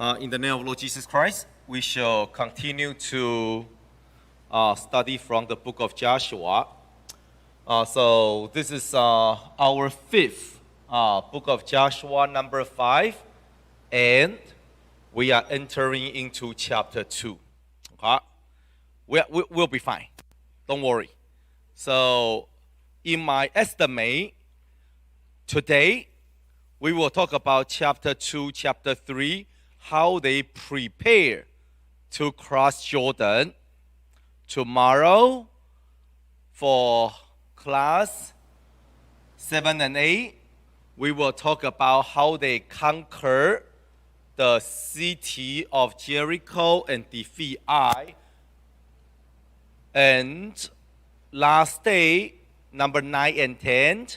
In the name of Lord Jesus Christ, we shall continue to study from the book of Joshua. So this is our fifth book of Joshua, number 5, and we are entering into chapter 2. Okay? We'll be fine. Don't worry. So in my estimate, today we will talk about chapter 2, chapter 3, how they prepare to cross Jordan. Tomorrow, for class 7 and 8, we will talk about how they conquer the city of Jericho and defeat Ai. And last day, number 9 and 10,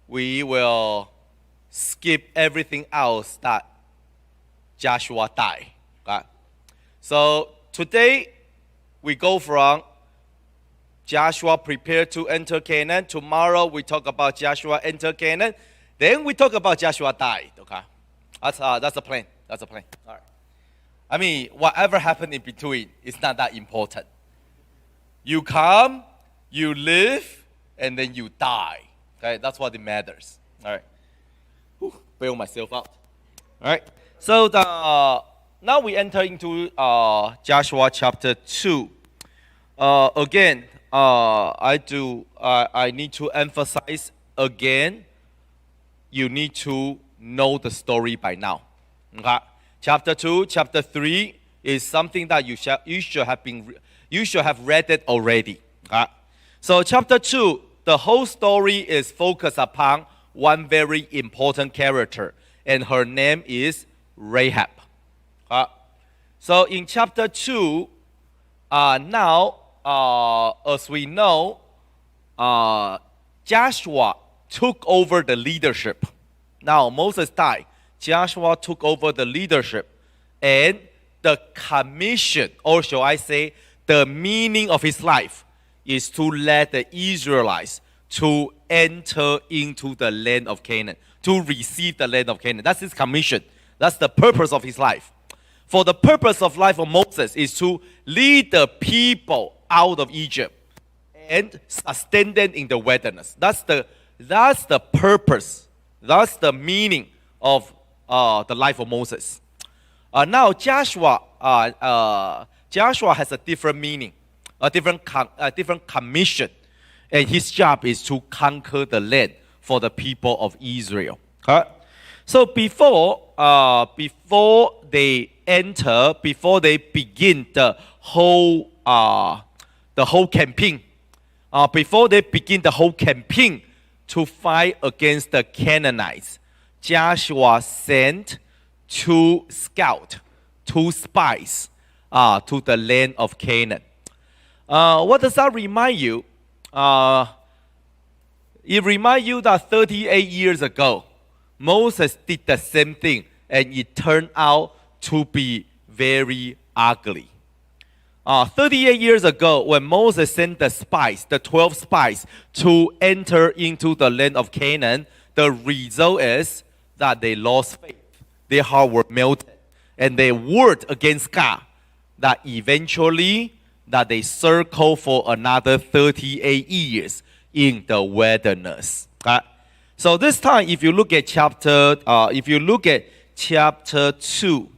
we will skip everything else that Joshua died. Okay? So today, we go from Joshua prepared to enter Canaan. Tomorrow, we talk about Joshua enter Canaan. Then we talk about Joshua died. Okay? That's the plan. That's the plan. All right. I mean, whatever happened in between is not that important. You come, you live, and then you die. Okay? That's what it matters. All right. Whew, bail myself out. All right. So now we enter into Joshua chapter 2. Again, I need to emphasize again, you need to know the story by now. Okay? Chapter 2, chapter 3 is something that you should have read it already. Okay? So chapter 2, the whole story is focused upon one very important character, and her name is Rahab. So in chapter 2, now, as we know, Joshua took over the leadership. Now, Moses died. Joshua took over the leadership. And the commission, or shall I say, the meaning of his life, is to let the Israelites to enter into the land of Canaan, to receive the land of Canaan. That's his commission. That's the purpose of his life. For the purpose of life of Moses is to lead the people out of Egypt and sustain them in the wilderness. That's the purpose. That's the meaning of the life of Moses. Now Joshua has a different meaning, a different commission, and his job is to conquer the land for the people of Israel. Okay? So before they begin the whole campaign, to fight against the Canaanites, Joshua sent two spies to the land of Canaan. What does that remind you? It reminds you that 38 years ago, Moses did the same thing, and it turned out to be very ugly. 38 years ago, when Moses sent the 12 spies, to enter into the land of Canaan, the result is that they lost faith. Their heart were melted, and they warred against God. That eventually, that they circled for another 38 years in the wilderness. Okay? So this time, if you look at chapter 2,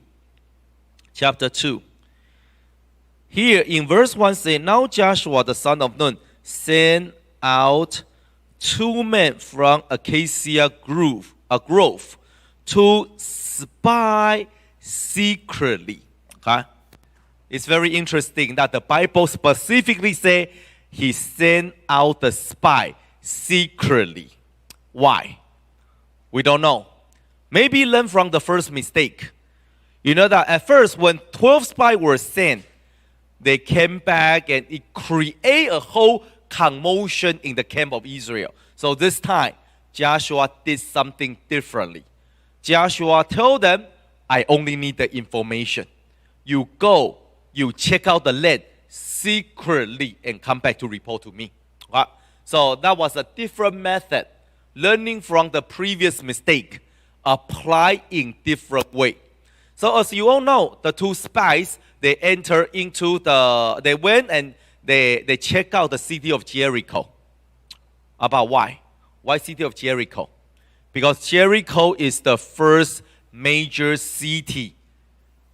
here in verse 1 say, now Joshua the son of Nun sent out 2 men from Acacia grove to spy secretly. Okay? It's very interesting that the Bible specifically say he sent out the spy secretly. Why? We don't know. Maybe learn from the first mistake. You know that at first when 12 spies were sent, they came back and it created a whole commotion in the camp of Israel. So this time, Joshua did something differently. Joshua told them, I only need the information. You go, you check out the land secretly and come back to report to me. So that was a different method. Learning from the previous mistake, apply in different way. So as you all know, the two spies, they went and they check out the city of Jericho. About why? Why city of Jericho? Because Jericho is the first major city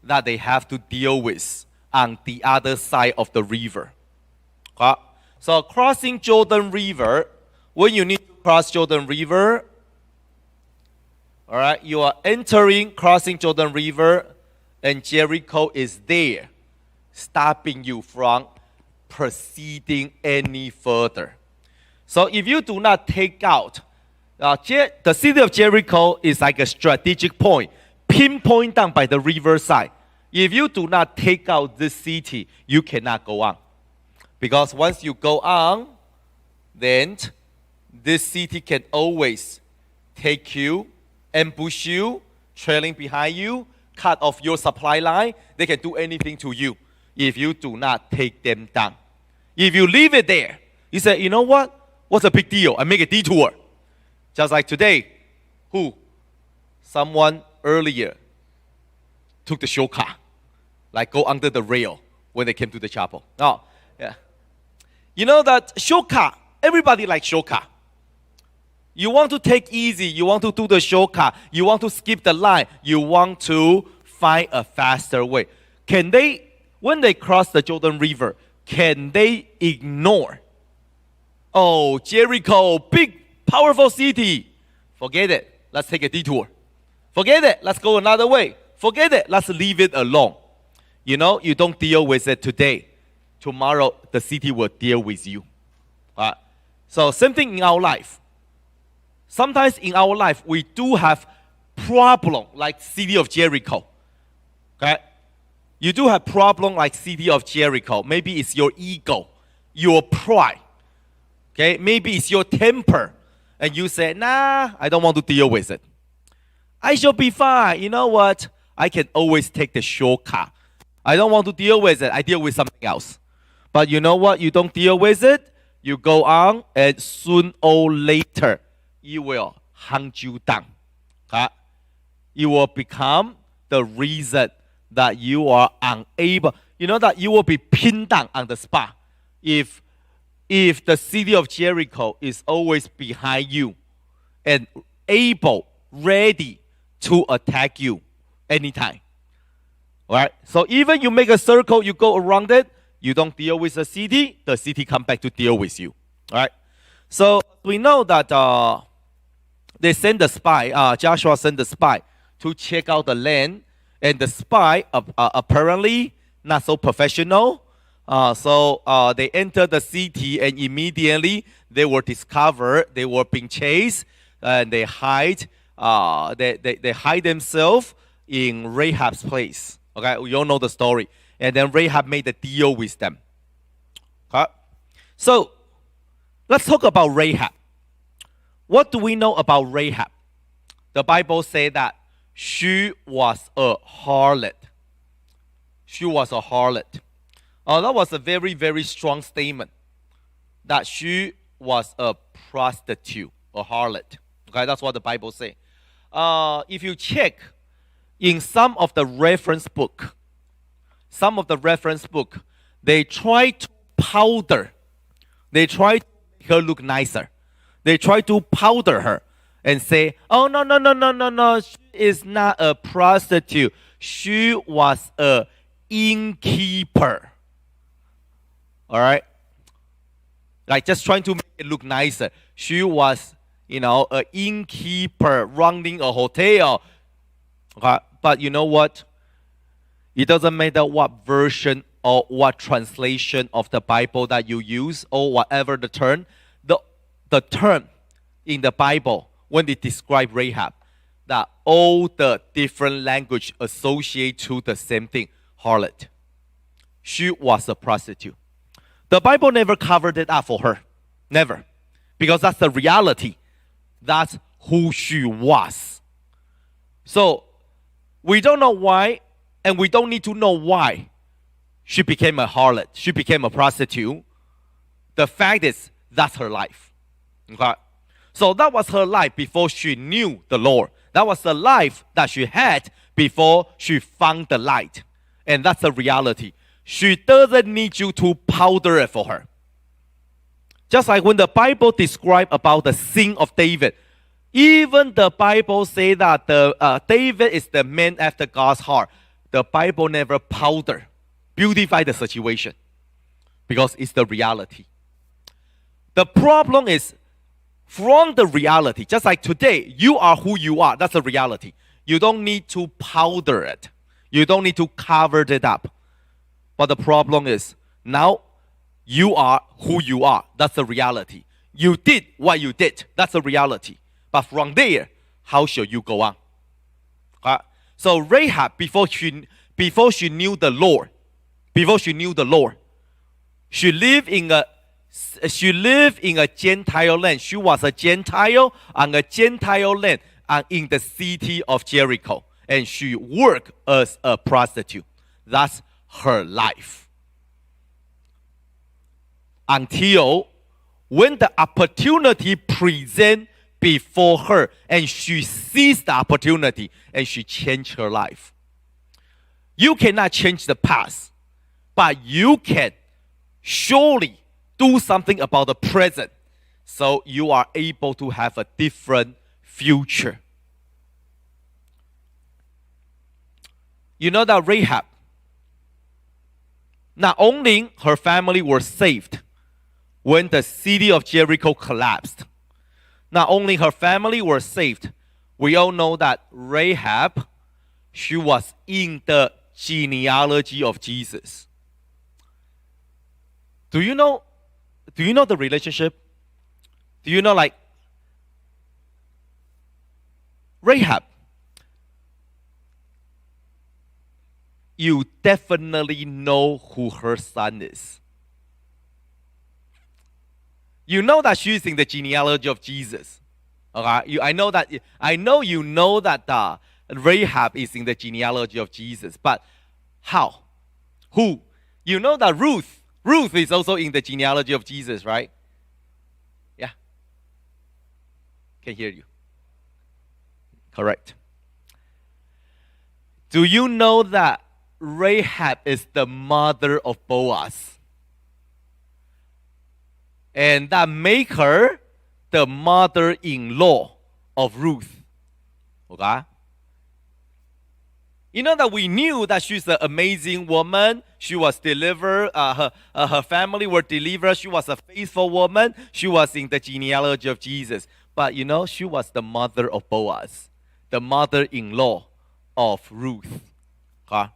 that they have to deal with on the other side of the river. So crossing Jordan River, when you need to cross Jordan River, all right, you are crossing Jordan River, and Jericho is there, stopping you from proceeding any further. So if you do not take out, the city of Jericho is like a strategic point, pinpoint down by the riverside. If you do not take out this city, you cannot go on. Because once you go on, then this city can always take you, ambush you, trailing behind you, cut off your supply line. They can do anything to you if you do not take them down. If you leave it there, you say, you know what? What's a big deal? I make a detour. Just like today, someone earlier took the shortcut, like go under the rail when they came to the chapel. Oh, yeah. You know that shortcut, everybody likes shortcut. You want to take easy, you want to do the shortcut, you want to skip the line, you want to find a faster way. Can they, when they cross the Jordan River, can they ignore? Oh, Jericho, big, powerful city. Forget it. Let's take a detour. Forget it. Let's go another way. Forget it. Let's leave it alone. You know, you don't deal with it today. Tomorrow, the city will deal with you. So same thing in our life. Sometimes in our life, we do have problem like city of Jericho. Okay? You do have problem like city of Jericho. Maybe it's your ego, your pride. Okay? Maybe it's your temper. And you say, nah, I don't want to deal with it. I shall be fine. You know what? I can always take the shortcut. I don't want to deal with it. I deal with something else. But you know what? You don't deal with it. You go on, and soon or later, it will hunt you down. Okay? It will become the reason that you are unable. You know that you will be pinned down on the spot. If the city of Jericho is always behind you and able, ready to attack you anytime. All right? So even you make a circle, you go around it, you don't deal with the city come back to deal with you. All right? So we know that they send the spy, Joshua sent the spy to check out the land, and the spy apparently not so professional. So they entered the city, and immediately they were discovered. They were being chased, and they hide. They hide themselves in Rahab's place. Okay, we all know the story. And then Rahab made a deal with them. Okay, so let's talk about Rahab. What do we know about Rahab? The Bible says that she was a harlot. She was a harlot. That was a very, very strong statement. That she was a prostitute, a harlot. Okay, that's what the Bible says. If you check in some of the reference book, they try to powder. They try to make her look nicer. They try to powder her and say, oh, no. She is not a prostitute. She was a innkeeper. All right? Like just trying to make it look nicer. She was, an innkeeper running a hotel. Okay? But you know what? It doesn't matter what version or what translation of the Bible that you use or whatever the term. The term in the Bible, when they describe Rahab, that all the different language associate to the same thing, harlot. She was a prostitute. The Bible never covered it up for her. Never. Because that's the reality. That's who she was. So, we don't know why, and we don't need to know why she became a harlot. She became a prostitute. The fact is, that's her life. Okay? So that was her life before she knew the Lord. That was the life that she had before she found the light. And that's the reality. She doesn't need you to powder it for her. Just like when the Bible describes about the sin of David, even the Bible say that David is the man after God's heart. The Bible never beautify the situation, because it's the reality. The problem is from the reality, just like today, you are who you are. That's the reality. You don't need to powder it. You don't need to cover it up. But the problem is now you are who you are. That's the reality. You did what you did. That's the reality. But from there, how shall you go on? So Rahab, before she knew the Lord, she lived in a Gentile land. She was a Gentile on a Gentile land and in the city of Jericho. And she worked as a prostitute. That's her life. Until when the opportunity presents before her, and she seized the opportunity and she changed her life. You cannot change the past, but you can surely do something about the present, so you are able to have a different future. You know that Rahab, not only her family were saved when the city of Jericho collapsed, not only her family were saved, we all know that Rahab, she was in the genealogy of Jesus. Do you know the relationship? Do you know, like, Rahab, you definitely know who her son is. You know that she's in the genealogy of Jesus. Okay? I know you know that Rahab is in the genealogy of Jesus. But how? Who? You know that Ruth is also in the genealogy of Jesus, right? Yeah. Can hear you. Correct. Do you know that Rahab is the mother of Boaz? And that make her the mother-in-law of Ruth. Okay? You know that we knew that she's an amazing woman. She was delivered. Her family were delivered. She was a faithful woman. She was in the genealogy of Jesus. But you know, she was the mother of Boaz, the mother-in-law of Ruth. Okay?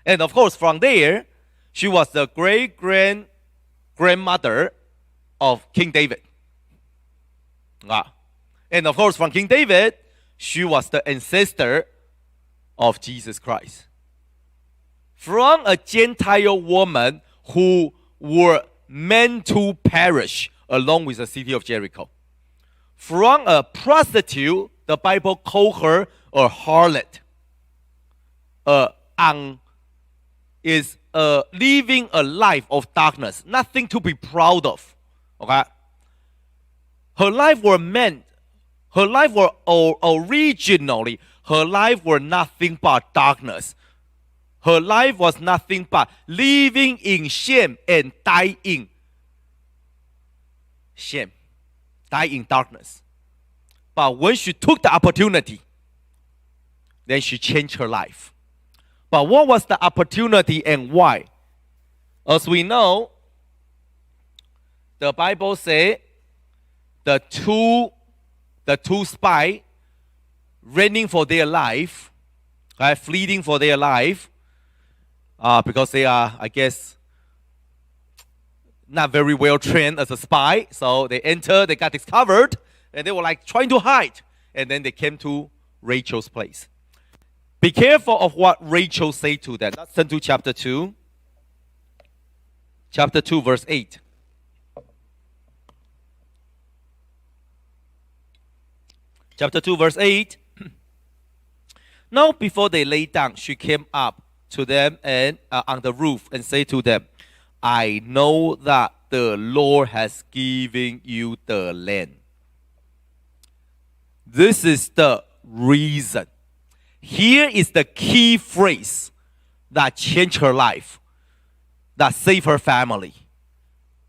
And of course, from there, she was the great-grandmother of King David. And of course, from King David, she was the ancestor of Jesus Christ. From a Gentile woman who were meant to perish along with the city of Jericho. From a prostitute, the Bible called her a harlot. Is living a life of darkness, nothing to be proud of. Okay? Her life were originally, her life were nothing but darkness. Her life was nothing but living in shame and die in shame, die in darkness. But when she took the opportunity, then she changed her life. But what was the opportunity and why? As we know, the Bible says the two spies running for their life, right, fleeing for their life, because they are, I guess, not very well trained as a spy. So they got discovered, and they were like trying to hide. And then they came to Rachel's place. Be careful of what Rachel said to them. Let's turn to chapter 2. Chapter 2, verse 8. Chapter 2, verse 8. Now, before they lay down, she came up to them and on the roof and said to them, I know that the Lord has given you the land. This is the reason. Here is the key phrase that changed her life, that saved her family,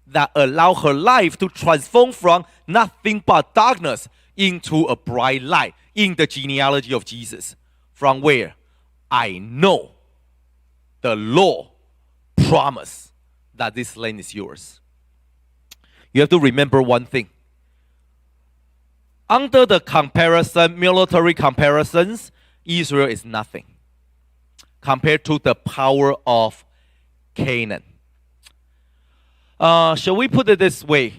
that allowed her life to transform from nothing but darkness into a bright light in the genealogy of Jesus. From where? I know the law promise that this land is yours. You have to remember one thing. Under the comparison, military comparisons, Israel is nothing compared to the power of Canaan. Shall we put it this way?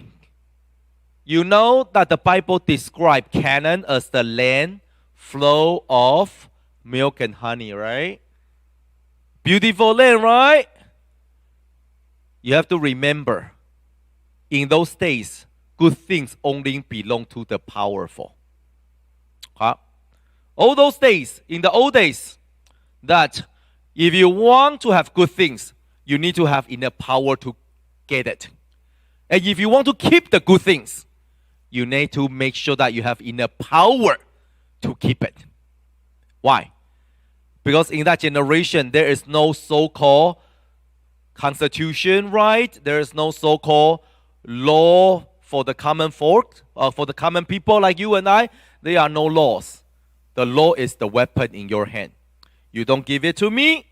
You know that the Bible describes Canaan as the land flow of milk and honey, right? Beautiful land, right? You have to remember, in those days, good things only belong to the powerful. All those days, in the old days, that if you want to have good things, you need to have enough power to get it. And if you want to keep the good things, you need to make sure that you have enough power to keep it. Why? Because in that generation, there is no so-called constitution, right? There is no so-called law for the common folk, for the common people like you and I. There are no laws. The law is the weapon in your hand. You don't give it to me,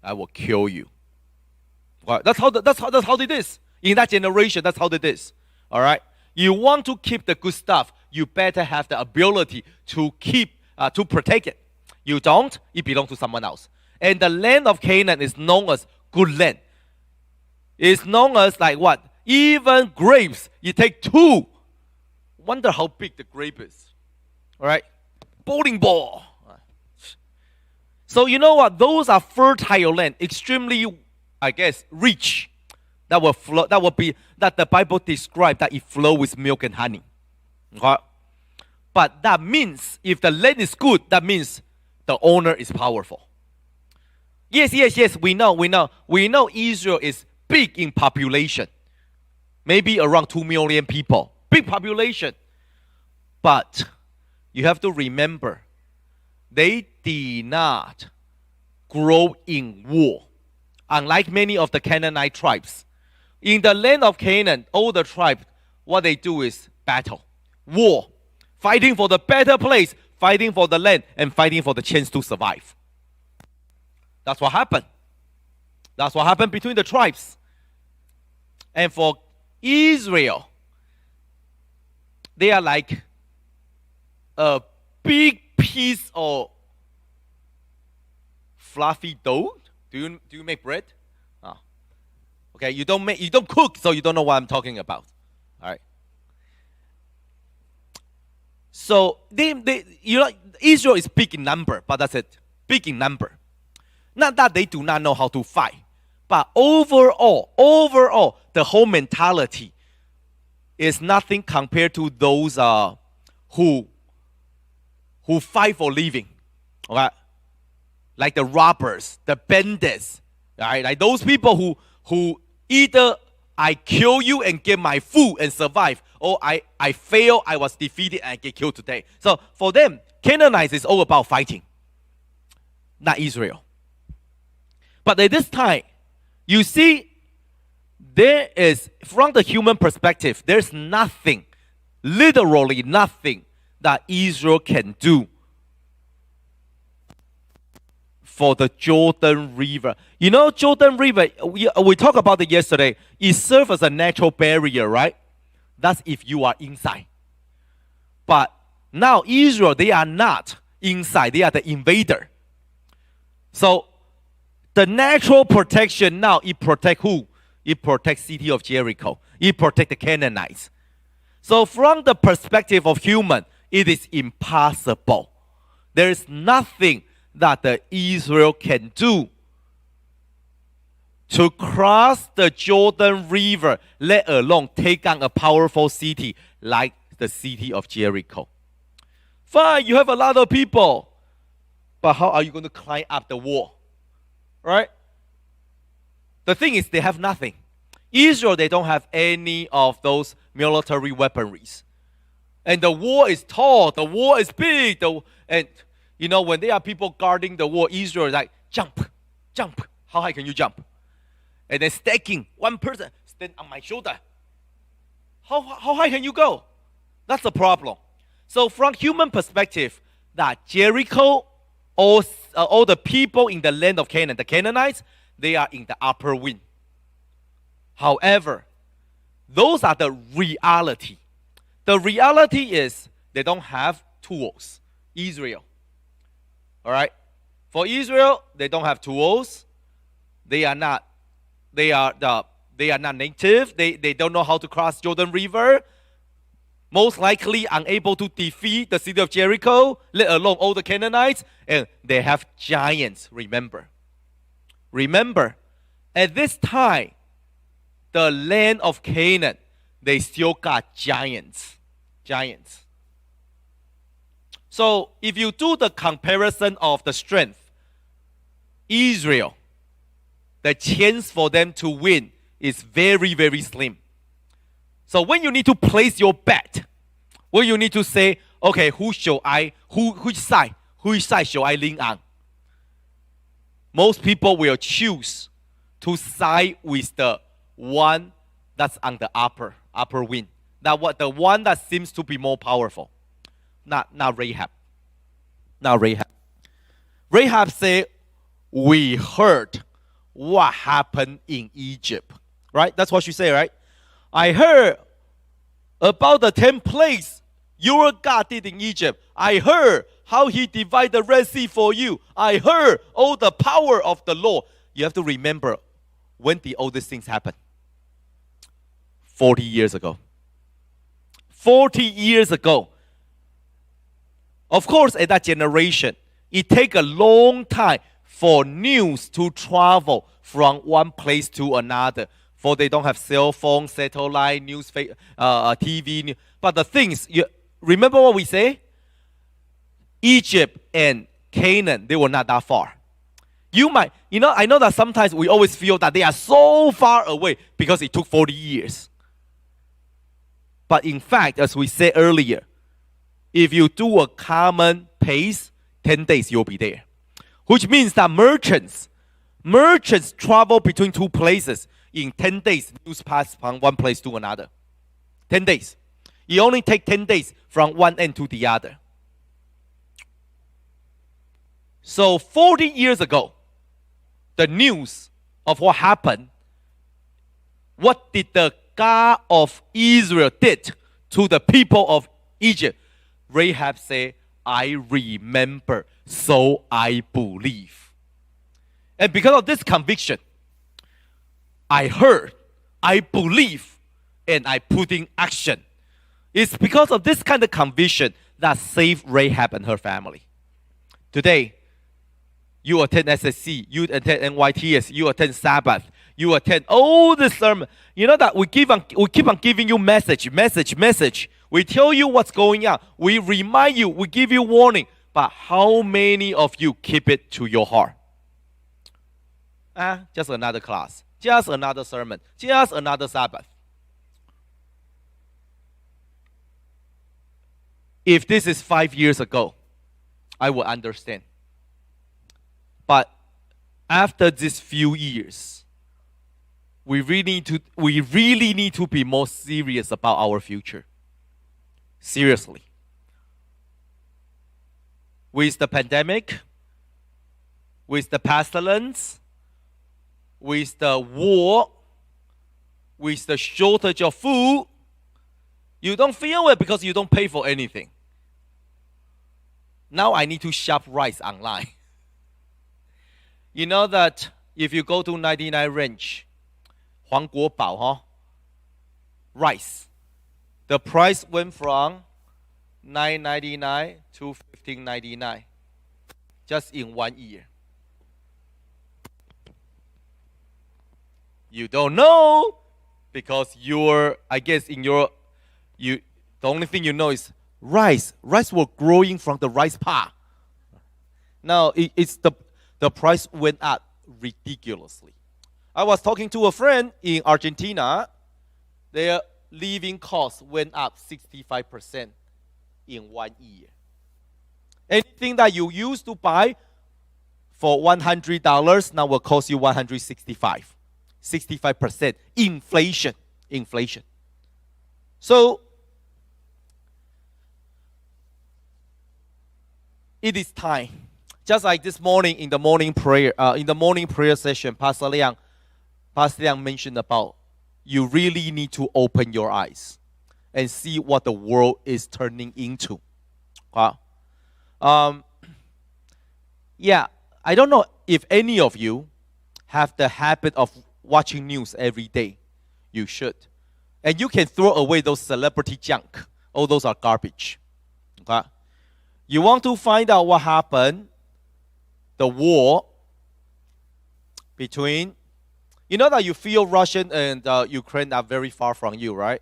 I will kill you. Right? That's how it is. In that generation, that's how it is. All right? You want to keep the good stuff, you better have the ability to keep, to protect it. You don't, it belongs to someone else. And the land of Canaan is known as good land. It's known as like what? Even grapes, you take 2. Wonder how big the grape is. All right? Bowling ball. So you know what? Those are fertile land, extremely, I guess, rich. That will flow. That will be that the Bible describes that it flows with milk and honey. Okay? But that means if the land is good, that means the owner is powerful. Yes. We know Israel is big in population. Maybe around 2 million people. Big population. But you have to remember, they did not grow in war. Unlike many of the Canaanite tribes. In the land of Canaan, all the tribes, what they do is battle, war, fighting for the better place, fighting for the land, and fighting for the chance to survive. That's what happened. That's what happened between the tribes. And for Israel, they are like a big piece of fluffy dough. Do you make bread? Oh. Okay, you don't cook, so you don't know what I'm talking about. All right. So Israel is big in number, but that's it. Big in number. Not that they do not know how to fight, but overall, the whole mentality is nothing compared to those who fight for living. Okay? Like the robbers, the bandits, right? Like those people who either I kill you and get my food and survive, or I fail, I was defeated and I get killed today. So for them, Canaanites is all about fighting, not Israel. But at this time, you see, there is, from the human perspective, there's nothing, literally nothing, that Israel can do for the Jordan River. You know, Jordan River, we talked about it yesterday. It serves as a natural barrier, right? That's if you are inside. But now Israel, they are not inside. They are the invader. So the natural protection now, it protects who? It protects the city of Jericho. It protects the Canaanites. So from the perspective of human, it is impossible. There is nothing that the Israel can do to cross the Jordan River, let alone take on a powerful city like the city of Jericho. Fine, you have a lot of people, but how are you going to climb up the wall? Right? The thing is, they have nothing. Israel, they don't have any of those military weaponries. And the wall is tall, the wall is big, and You know, when there are people guarding the wall, Israel is like, jump, jump. How high can you jump? And then stacking, one person stand on my shoulder. How high can you go? That's the problem. So from human perspective, that Jericho, all the people in the land of Canaan, the Canaanites, they are in the upper wind. However, those are the reality. The reality is they don't have tools. Israel. All right? For Israel, they don't have tools. They are not native. They don't know how to cross Jordan River. Most likely unable to defeat the city of Jericho, let alone all the Canaanites. And they have giants, remember. Remember, at this time, the land of Canaan, they still got giants. Giants. So if you do the comparison of the strength, Israel, the chance for them to win is very, very slim. So when you need to place your bet, when you need to say, okay, which side shall I lean on? Most people will choose to side with the one that's on the upper wind. The one that seems to be more powerful. Not Rahab. Not Rahab. Rahab said, we heard what happened in Egypt. Right? That's what she said, right? I heard about the 10 plagues your God did in Egypt. I heard how he divided the Red Sea for you. I heard all the power of the Lord. You have to remember, when did all these things happen? 40 years ago. 40 years ago. Of course, at that generation, it takes a long time for news to travel from one place to another. For they don't have cell phone, satellite, news, TV. But the things, remember what we say? Egypt and Canaan, they were not that far. I know that sometimes we always feel that they are so far away because it took 40 years. But in fact, as we said earlier, if you do a common pace, 10 days you'll be there. Which means that merchants travel between two places. In 10 days, news pass from one place to another. 10 days. It only takes 10 days from one end to the other. So 40 years ago, the news of what happened, what did the God of Israel did to the people of Egypt? Rahab said, I remember, so I believe. And because of this conviction, I heard, I believe, and I put in action. It's because of this kind of conviction that saved Rahab and her family. Today, you attend SSC, you attend NYTS, you attend Sabbath, you attend all the sermon. You know that we keep on giving you message. We tell you what's going on. We remind you, we give you warning. But how many of you keep it to your heart? Just another class. Just another sermon. Just another Sabbath. If this is 5 years ago, I would understand. But after these few years, we really need to be more serious about our future. Seriously. With the pandemic, with the pestilence, with the war, with the shortage of food, you don't feel it because you don't pay for anything. Now I need to shop rice online. You know that if you go to 99 range, 黄国宝, rice, the price went from $9.99 to $15.99 just in 1 year. You don't know because the only thing you know is rice. Rice was growing from the rice pot. Now the price went up ridiculously. I was talking to a friend in Argentina. Their living costs went up 65% in 1 year. Anything that you used to buy for $100 now will cost you $165. 65% inflation. Inflation. So it is time. Just like this morning in the morning prayer session, Pastor Liang mentioned about you really need to open your eyes and see what the world is turning into. Yeah, I don't know if any of you have the habit of watching news every day. You should. And you can throw away those celebrity junk. All those are garbage. Okay? You want to find out what happened, the war between, you know that you feel Russia and Ukraine are very far from you, right?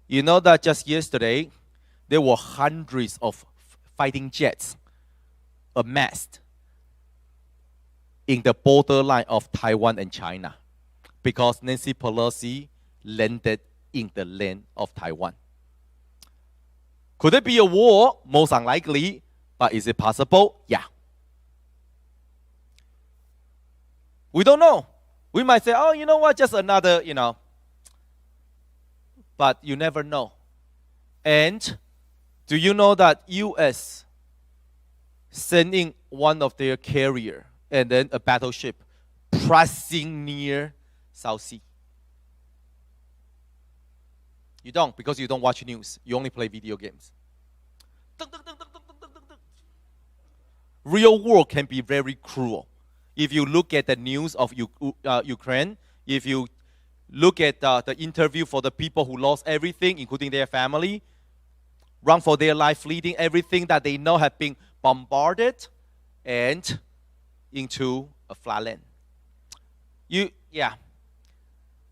You know that just yesterday, there were hundreds of fighting jets amassed in the borderline of Taiwan and China because Nancy Pelosi landed in the land of Taiwan. Could it be a war? Most unlikely. But is it possible? Yeah. We don't know. We might say, oh, you know what, just another, But you never know. And do you know that U.S. sending one of their carrier and then a battleship pressing near South Sea? You don't, because you don't watch news. You only play video games. Real world can be very cruel. If you look at the news of Ukraine, if you look at the interview for the people who lost everything, including their family, run for their life, leading everything that they know have been bombarded and into a flat land.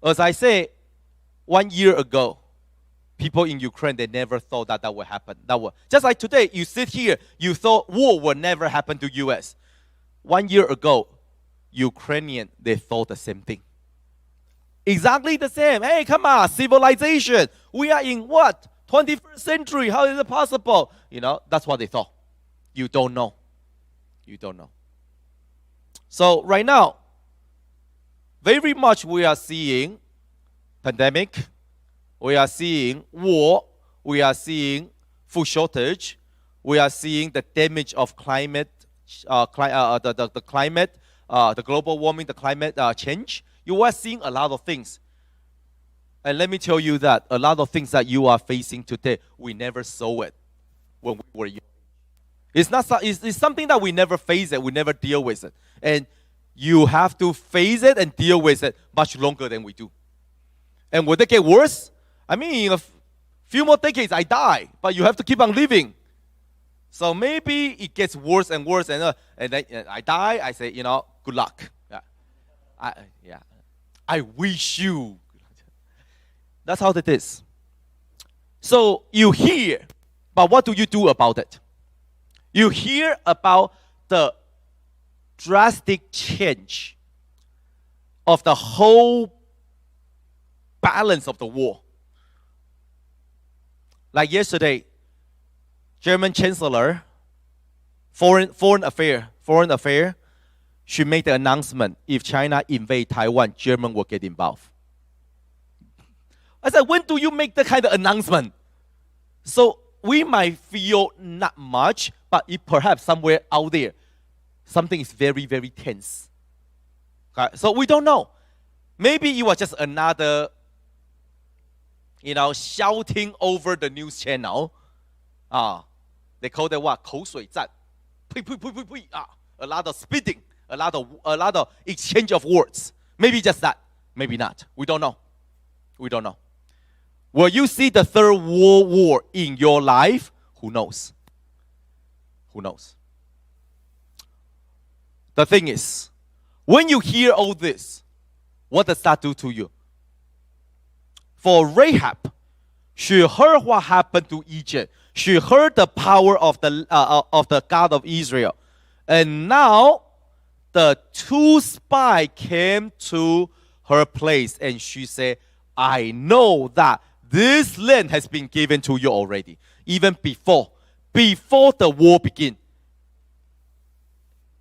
As I say, 1 year ago, people in Ukraine, they never thought that would happen. Just like today, you sit here, you thought war would never happen to U.S. 1 year ago, Ukrainian, they thought the same thing. Exactly the same. Hey, come on, civilization. We are in what? 21st century. How is it possible? That's what they thought. You don't know. You don't know. So right now, very much we are seeing pandemic. We are seeing war. We are seeing food shortage. We are seeing the damage of climate, the climate, the global warming, the climate change. You are seeing a lot of things. And let me tell you that a lot of things that you are facing today, we never saw it when we were young. It's something that we never face it, we never deal with it. And you have to face it and deal with it much longer than we do. And will it get worse? I mean, in a few more decades, I die, but you have to keep on living. So maybe it gets worse and worse, and then I die. I say, good luck. I wish you. That's how it is. So you hear, but what do you do about it? You hear about the drastic change of the whole balance of the war. Like yesterday, German Chancellor, Foreign Affairs, she made the announcement, if China invade Taiwan, German will get involved. I said, when do you make that kind of announcement? So we might feel not much, but if perhaps somewhere out there, something is very, very tense. Okay? So we don't know. Maybe it was just another shouting over the news channel. They call that what? 口水战. A lot of spitting, a lot of exchange of words. Maybe just that. Maybe not. We don't know. We don't know. Will you see the third world war in your life? Who knows? Who knows? The thing is, when you hear all this, what does that do to you? For Rahab, she heard what happened to Egypt. She heard the power of the God of Israel. And now, the two spies came to her place and she said, I know that this land has been given to you already. Even before before the war began.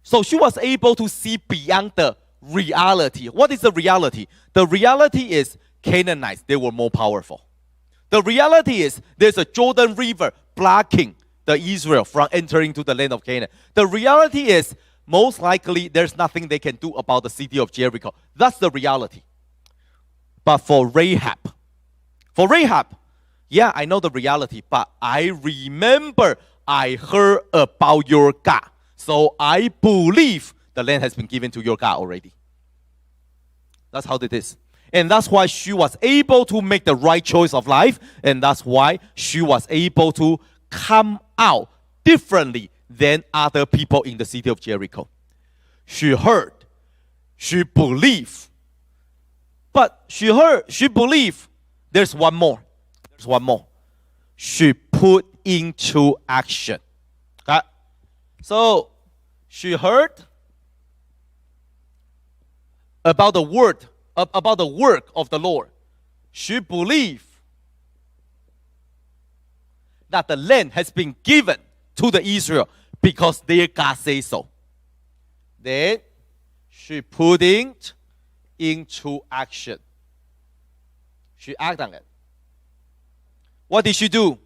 So she was able to see beyond the reality. What is the reality? The reality is Canaanites, they were more powerful. The reality is there's a Jordan River blocking the Israel from entering to the land of Canaan. The reality is most likely there's nothing they can do about the city of Jericho. That's the reality. But for Rahab, yeah, I know the reality, but I remember I heard about your God. So I believe the land has been given to your God already. That's how it is. And that's why she was able to make the right choice of life. And that's why she was able to come out differently than other people in the city of Jericho. She heard. She believed. But she heard, she believed. There's one more. She put into action. Okay? So, she heard about the word, about the work of the Lord. She believed that the land has been given to the Israel because their God says so. Then she put it into action. She acted on it. What did she do?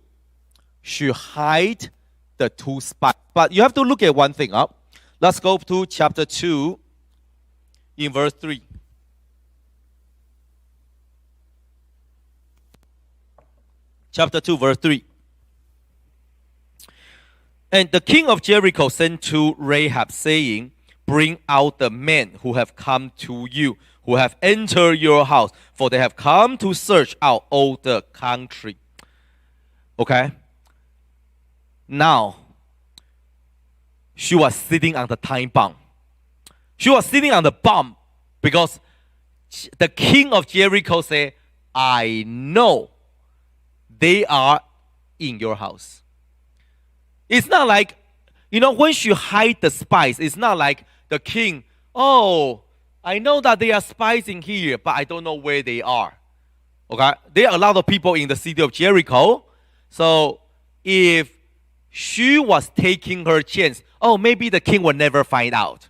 She hid the two spies. But you have to look at one thing up. Let's go to chapter 2 in verse 3. Chapter 2, verse 3. And the king of Jericho sent to Rahab, saying, bring out the men who have come to you, who have entered your house, for they have come to search out all the country. Okay? Now, she was sitting on the time bomb. She was sitting on the bomb because the king of Jericho said, I know they are in your house. It's not like, when she hide the spies, it's not like the king, oh, I know that they are spies in here, but I don't know where they are. Okay? There are a lot of people in the city of Jericho. So if she was taking her chance, oh, maybe the king will never find out.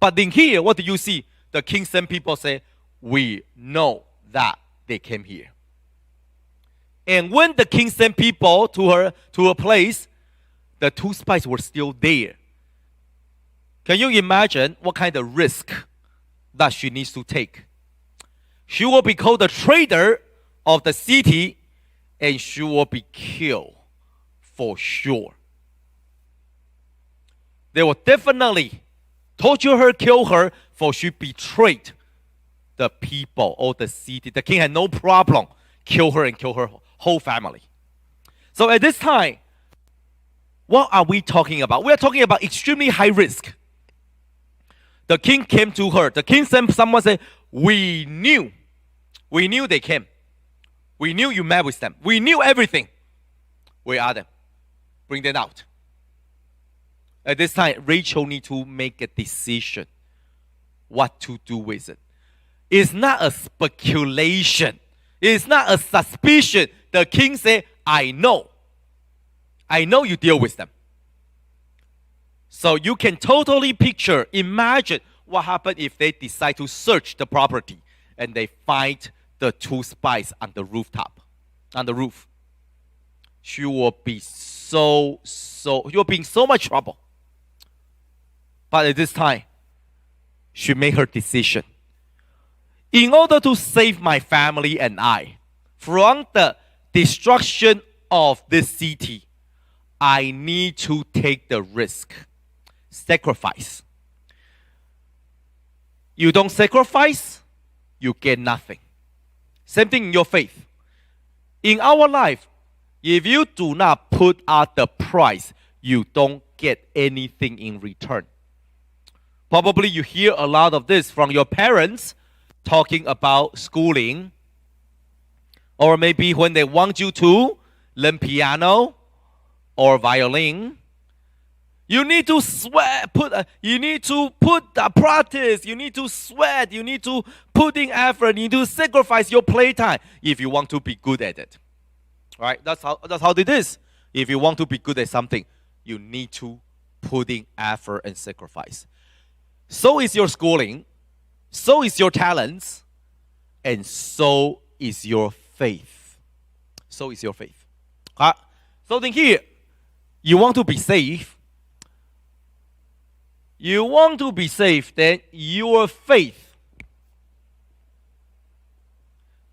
But in here, what do you see? The king sent people say, we know that they came here. And when the king sent people to her place, the two spies were still there. Can you imagine what kind of risk that she needs to take? She will be called the traitor of the city, and she will be killed for sure. They will definitely torture her, kill her, for she betrayed the people or the city. The king had no problem kill her and kill her whole family. So at this time, what are we talking about? We are talking about extremely high risk. The king came to her. The king sent someone say, we knew they came. We knew you met with them. We knew everything. Where are them? Bring them out. At this time, Rachel needs to make a decision what to do with it. It's not a speculation. It's not a suspicion. The king said, I know you deal with them. So you can totally picture, imagine what happened if they decide to search the property and they find the two spies on the rooftop, on the roof. She will be you'll be in so much trouble. But at this time, she made her decision. In order to save my family and I from the destruction of this city, I need to take the risk. Sacrifice. You don't sacrifice, you get nothing. Same thing in your faith. In our life, if you do not put out the price, you don't get anything in return. Probably you hear a lot of this from your parents talking about schooling, or maybe when they want you to learn piano or violin. You need to sweat, you need to put the practice, you need to sweat, you need to put in effort, you need to sacrifice your playtime if you want to be good at it. Right? That's how it is. If you want to be good at something, you need to put in effort and sacrifice. So is your schooling, so is your talents, and so is your faith. So is your faith. So then here, you want to be safe. You want to be safe, then your faith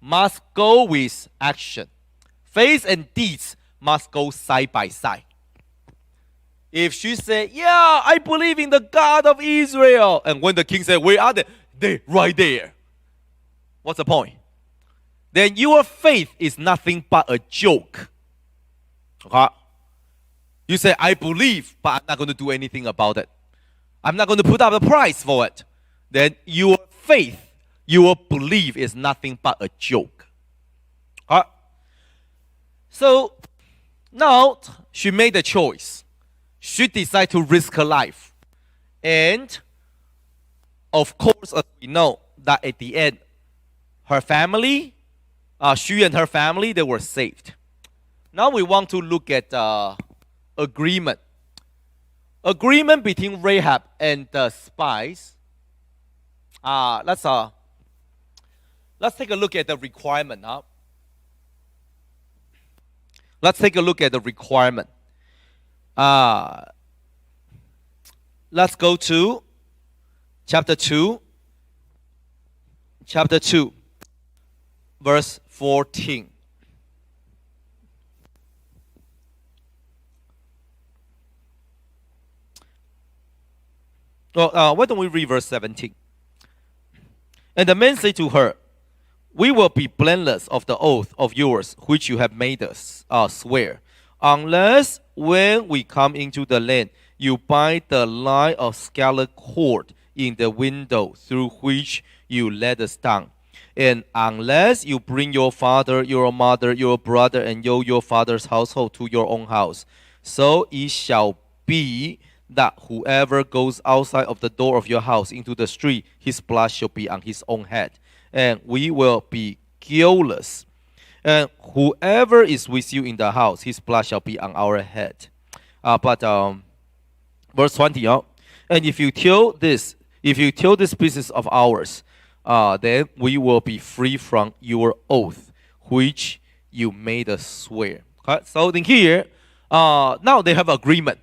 must go with action. Faith and deeds must go side by side. If she said, yeah, I believe in the God of Israel, and when the king said, where are they? They're right there. What's the point? Then your faith is nothing but a joke. Okay? You say, I believe, but I'm not going to do anything about it. I'm not going to put up a price for it. Then your faith, your belief is nothing but a joke. Okay? So now she made a choice. She decided to risk her life. And of course, as we know, that at the end, her family, she and her family, they were saved. Now we want to look at agreement. Agreement between Rahab and the spies. Let's take a look at the requirement. Let's take a look at the requirement. Let's go to chapter 2, verse 14. Well, why don't we read verse 17? And the men say to her, we will be blameless of the oath of yours which you have made us swear, unless when we come into the land, you bind the line of scarlet cord in the window through which you let us down. And unless you bring your father, your mother, your brother, and your father's household to your own house, so it shall be that whoever goes outside of the door of your house into the street, his blood shall be on his own head, and we will be guiltless. And whoever is with you in the house, his blood shall be on our head. Verse 20, and if you till this business of ours, then we will be free from your oath, which you made us swear. Okay? So in here, now they have agreement.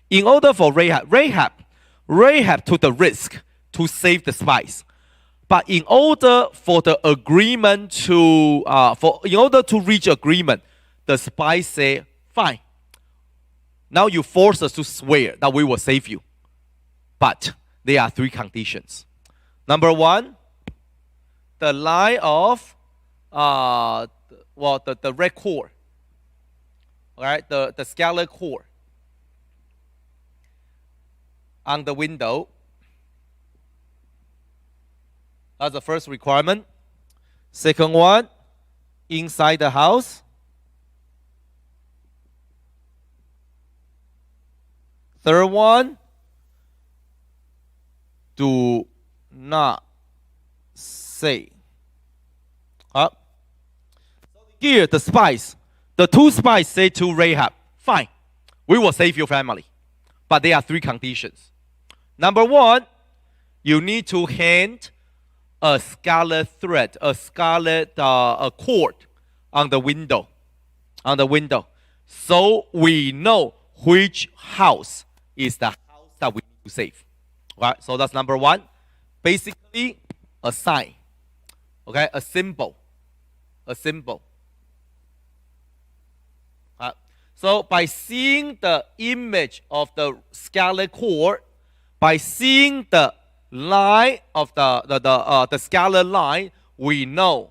In order for Rahab took the risk to save the spies. But in order for the agreement in order to reach agreement, the spies say, fine. Now you force us to swear that we will save you. But there are three conditions. Number one, the line of the red cord. All right, the scarlet cord on the window. That's the first requirement. Second one, inside the house. Third one, do not say. Here, the two spies say to Rahab, fine, we will save your family. But there are three conditions. Number one, you need to hand a scarlet thread, a cord on the window. So we know which house is the house that we need to save. All right, so that's number one. Basically, a sign. Okay, a symbol. So by seeing the image of the scarlet cord, by seeing the line of the scarlet line, we know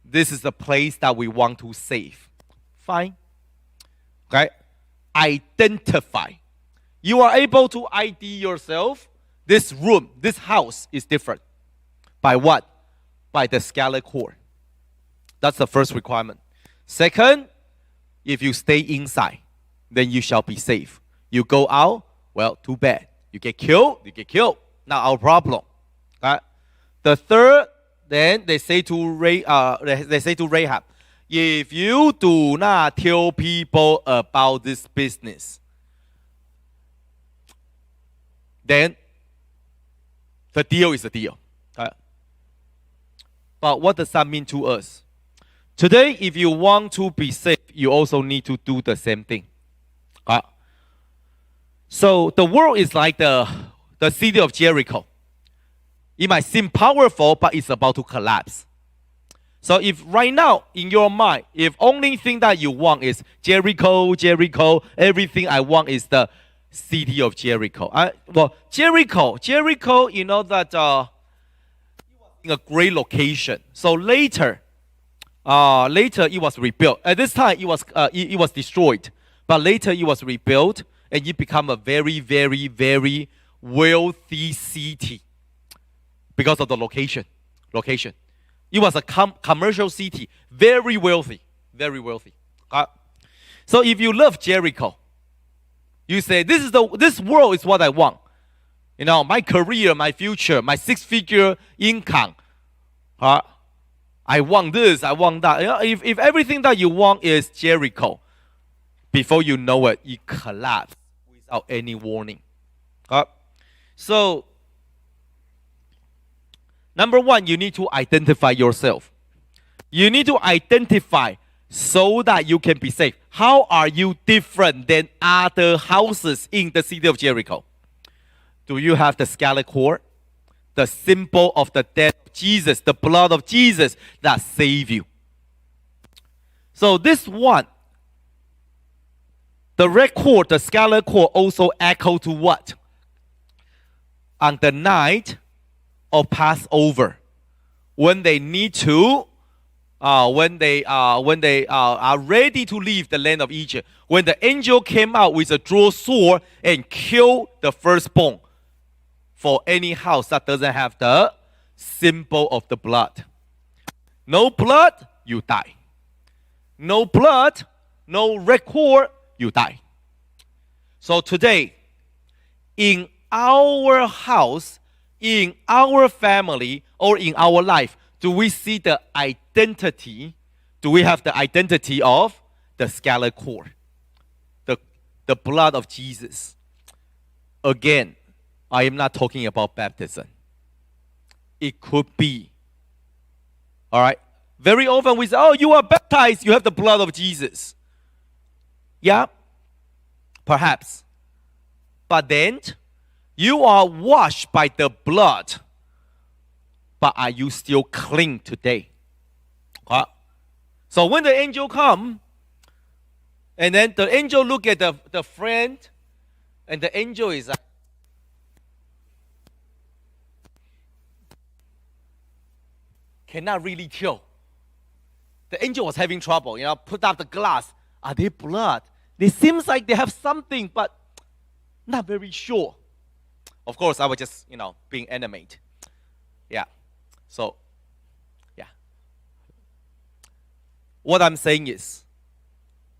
this is the place that we want to save. Fine. Okay. Identify. You are able to ID yourself. This room, this house is different. By what? By the scarlet cord. That's the first requirement. Second, if you stay inside, then you shall be safe. You go out, well, too bad. You get killed, not our problem. Okay? The third, then they say to Rahab, if you do not tell people about this business, then the deal is a deal. But what does that mean to us? Today, if you want to be safe, you also need to do the same thing. So the world is like the city of Jericho. It might seem powerful, but it's about to collapse. So if right now in your mind, if only thing that you want is Jericho, Jericho, everything I want is the city of Jericho. Jericho, you know that in a great location. So later it was rebuilt. At this time it was destroyed, but later it was rebuilt and it became a very, very, very wealthy city because of the location. It was a commercial city, very wealthy, very wealthy. So if you love Jericho, you say, this world is what I want. You know, my career, my future, my 6-figure income. I want this, I want that. You know, if everything that you want is Jericho, before you know it, it collapses without any warning. So, number one, you need to identify yourself. You need to identify so that you can be safe. How are you different than other houses in the city of Jericho? Do you have the scarlet cord? The symbol of the death of Jesus, the blood of Jesus that saved you. So this one, the red cord, the scarlet cord also echo to what? On the night of Passover, when they need to, when they are ready to leave the land of Egypt, when the angel came out with a drawn sword and killed the firstborn for any house that doesn't have the symbol of the blood. No blood, you die. No blood, no red cord, you die. So today, in our house, in our family, or in our life, do we see the identity? Do we have the identity of the scarlet cord? The blood of Jesus. Again, I am not talking about baptism. It could be. All right? Very often we say, oh, you are baptized, you have the blood of Jesus. Yeah, perhaps. But then, you are washed by the blood. But are you still clean today? So when the angel come, and then the angel look at the friend, and the angel is like, cannot really tell. The angel was having trouble, put up the glass. Are they blood? It seems like they have something, but not very sure. Of course, I was just, being animated. Yeah. So, yeah. What I'm saying is,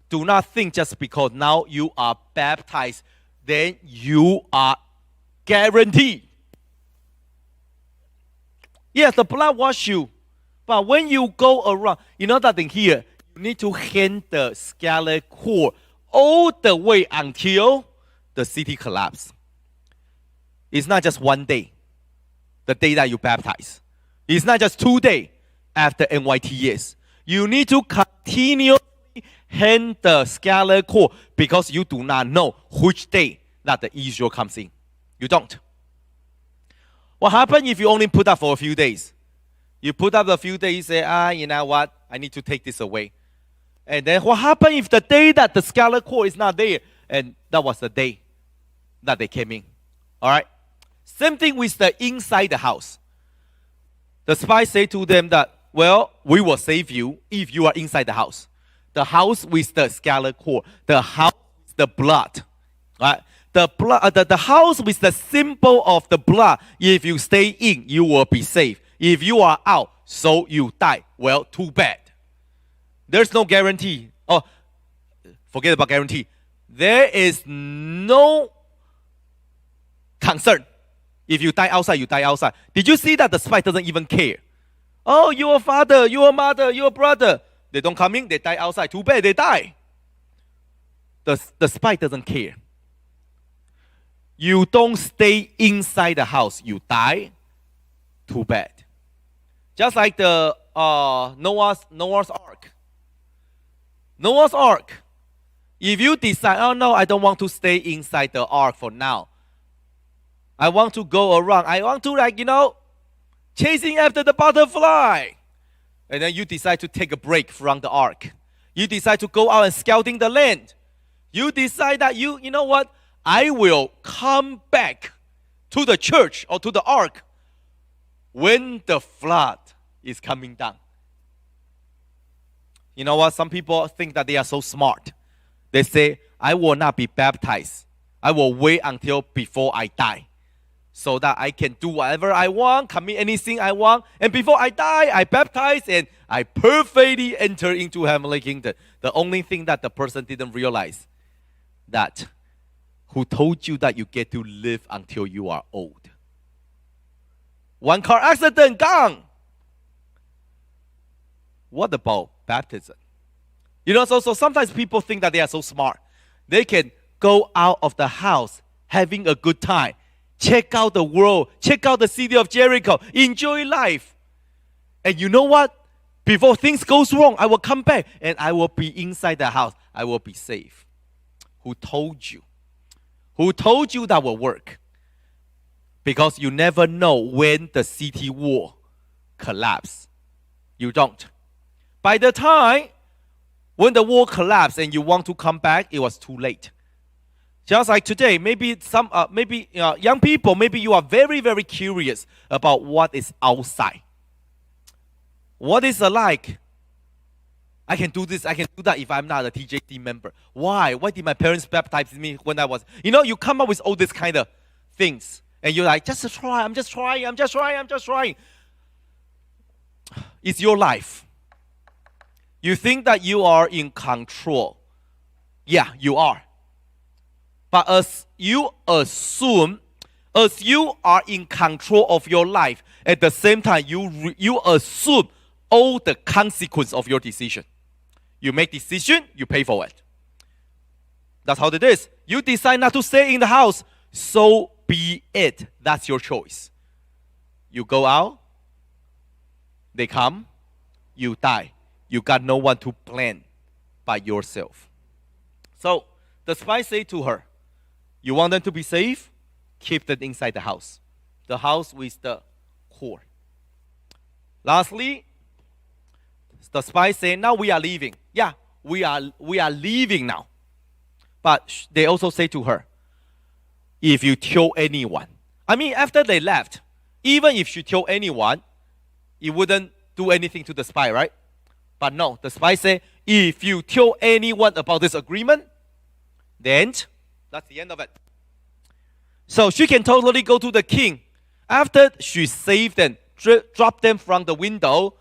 do not think just because now you are baptized, then you are guaranteed. Yes, the blood wash you. But when you go around, that in here, you need to hand the scarlet cord all the way until the city collapses. It's not just one day, the day that you baptize. It's not just 2 days after NYTS. You need to continuously hand the scarlet cord because you do not know which day that the Israel comes in. You don't. What happens if you only put up for a few days? You put up a few days, you say, you know what? I need to take this away. And then what happens if the day that the scarlet cord is not there? And that was the day that they came in. All right? Same thing with the inside the house. The spies say to them that, well, we will save you if you are inside the house. The house with the scarlet cord. The house with the blood. Right? The house with the symbol of the blood. If you stay in, you will be safe. If you are out, so you die. Well, too bad. There's no guarantee. Oh, forget about guarantee. There is no concern. If you die outside, you die outside. Did you see that the spy doesn't even care? Oh, your father, your mother, your brother. They don't come in, they die outside. Too bad, they die. The spy doesn't care. You don't stay inside the house, you die. Too bad. Just like the Noah's Ark. Noah's Ark. If you decide, oh no, I don't want to stay inside the ark for now. I want to go around. I want to chasing after the butterfly. And then you decide to take a break from the ark. You decide to go out and scouting the land. You decide that you know what? I will come back to the church or to the ark when the flood is coming down. You know what? Some people think that they are so smart. They say, I will not be baptized. I will wait until before I die, so that I can do whatever I want, commit anything I want, and before I die, I baptize and I perfectly enter into heavenly kingdom. The only thing that the person didn't realize, that who told you that you get to live until you are old? One car accident, gone. What about baptism? So sometimes people think that they are so smart. They can go out of the house having a good time, check out the world, check out the city of Jericho, enjoy life. And you know what? Before things goes wrong, I will come back and I will be inside the house. I will be safe. Who told you? Who told you that will work? Because you never know when the city wall collapses. You don't. By the time when the wall collapsed and you want to come back, it was too late. Just like today, maybe young people, maybe you are very, very curious about what is outside. What is it like? I can do this, I can do that if I'm not a TJC member. Why? Why did my parents baptize me when I was... you come up with all these kind of things. And you're like, just try, I'm just trying. It's your life. You think that you are in control. Yeah, you are. But as you assume, as you are in control of your life, at the same time, you assume all the consequence of your decision. You make decision, you pay for it. That's how it is. You decide not to stay in the house, so be it. That's your choice. You go out, they come, you die. You got no one to plan but yourself. So the spy said to her, you want them to be safe? Keep them inside the house. The house with the core. Lastly, the spy said, now we are leaving. Yeah, we are leaving now. But they also say to her, if you tell anyone. After they left, even if she told anyone, it wouldn't do anything to the spy, right? But no, the spy said, if you tell anyone about this agreement, then that's the end of it. So she can totally go to the king. After she saved them, dropped them from the window,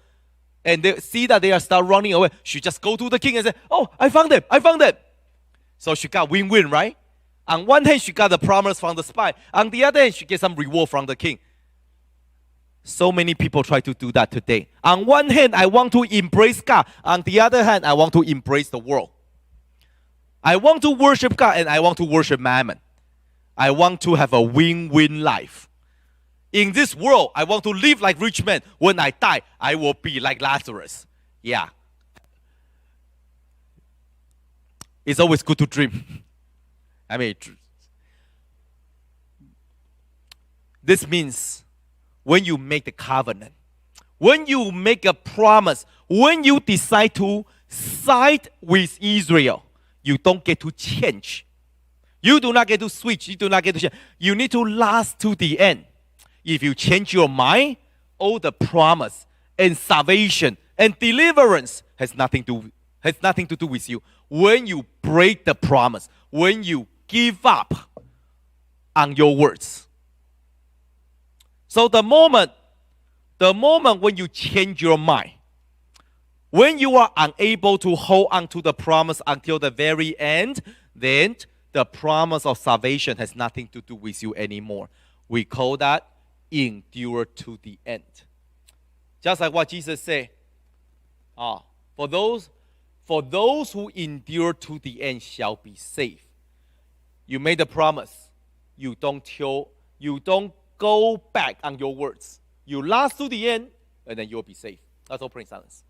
and they see that they are start running away, she just go to the king and say, oh, I found them. So she got win-win, right? On one hand, she got the promise from the spy. On the other hand, she gets some reward from the king. So many people try to do that today. On one hand, I want to embrace God. On the other hand, I want to embrace the world. I want to worship God and I want to worship Mammon. I want to have a win-win life. In this world, I want to live like rich man. When I die, I will be like Lazarus. Yeah. It's always good to dream. This means when you make the covenant, when you make a promise, when you decide to side with Israel, you don't get to change. You do not get to switch. You do not get to change. You need to last to the end. If you change your mind, all the promise and salvation and deliverance has nothing to do with you. When you break the promise, when you give up on your words. So the moment when you change your mind, when you are unable to hold on to the promise until the very end, then the promise of salvation has nothing to do with you anymore. We call that endure to the end. Just like what Jesus said, For those who endure to the end shall be saved. You made a promise. You don't go back on your words. You last to the end, and then you'll be saved. Let's all pray in silence.